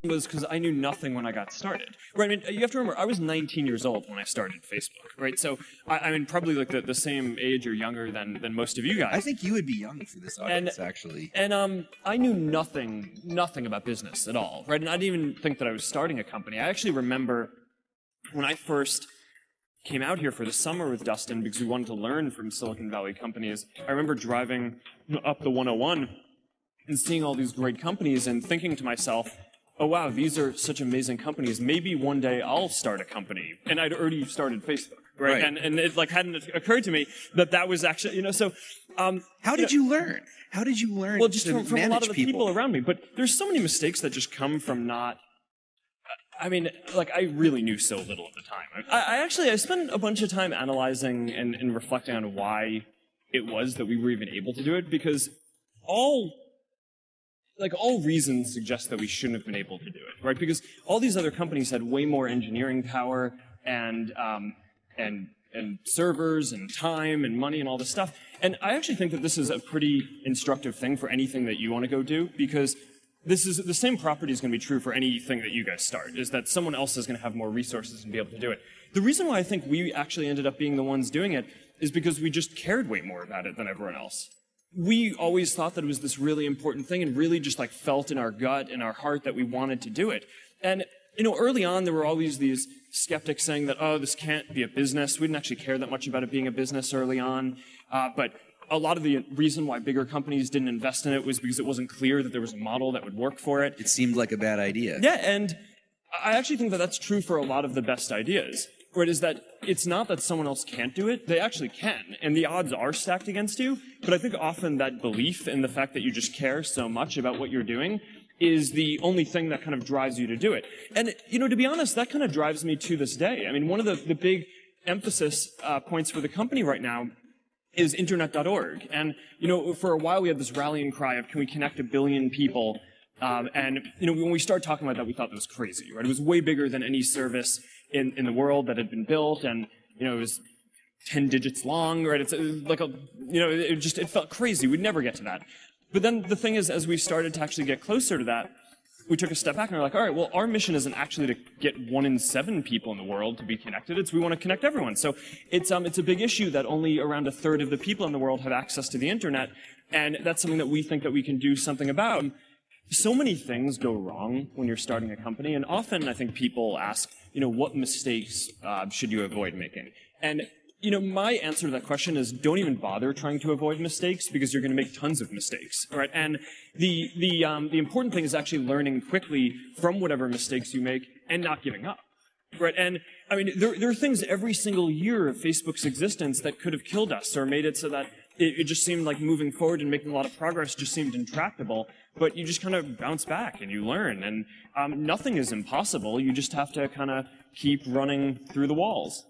was because I knew nothing when I got started. Right? I mean, you have to remember, I was 19 years old when I started Facebook, right? So, I mean, probably like the same age or younger than most of you guys. I think you would be young for this audience, actually. And I knew nothing about business at all, right? And I didn't even think that I was starting a company. I actually remember when I first came out here for the summer with Dustin because we wanted to learn from Silicon Valley companies. I remember driving up the 101 and seeing all these great companies and thinking to myself, oh wow, these are such amazing companies. Maybe one day I'll start a company. And I'd already started Facebook, right? And it like hadn't occurred to me that was actually, so. How did you learn? How did you learn? Well, just from a lot of the people around me. But there's so many mistakes that just come from not. I mean, like I really knew so little at the time. I spent a bunch of time analyzing and reflecting on why it was that we were even able to do it, because all reasons suggest that we shouldn't have been able to do it, right? Because all these other companies had way more engineering power and servers and time and money and all this stuff. And I actually think that this is a pretty instructive thing for anything that you want to go do, because this is the same property is going to be true for anything that you guys start, is that someone else is going to have more resources and be able to do it. The reason why I think we actually ended up being the ones doing it is because we just cared way more about it than everyone else. We always thought that it was this really important thing and really just like felt in our gut, in our heart that we wanted to do it. And, early on there were always these skeptics saying that, oh, this can't be a business. We didn't actually care that much about it being a business early on. But a lot of the reason why bigger companies didn't invest in it was because it wasn't clear that there was a model that would work for it. It seemed like a bad idea. Yeah, and I actually think that that's true for a lot of the best ideas. Where it is that it's not that someone else can't do it, they actually can, and the odds are stacked against you, but I think often that belief in the fact that you just care so much about what you're doing is the only thing that kind of drives you to do it. And, to be honest, that kind of drives me to this day. I mean, one of the big emphasis points for the company right now is internet.org. And, for a while we had this rallying cry of, can we connect 1 billion people? And, when we started talking about that, we thought that was crazy, right? It was way bigger than any service in the world that had been built, and, it was 10 digits long, right? It's like it felt crazy. We'd never get to that. But then the thing is, as we started to actually get closer to that, we took a step back and we're like, all right, well, our mission isn't actually to get 1 in 7 people in the world to be connected. It's we want to connect everyone. So it's a big issue that only around 1/3 of the people in the world have access to the internet, and that's something that we think that we can do something about. So many things go wrong when you're starting a company, and often I think people ask, what mistakes should you avoid making? And, my answer to that question is don't even bother trying to avoid mistakes, because you're going to make tons of mistakes, right? And the important thing is actually learning quickly from whatever mistakes you make and not giving up, right? And, I mean, there are things every single year of Facebook's existence that could have killed us or made it so that it just seemed like moving forward and making a lot of progress just seemed intractable. But you just kind of bounce back and you learn. And nothing is impossible. You just have to kind of keep running through the walls.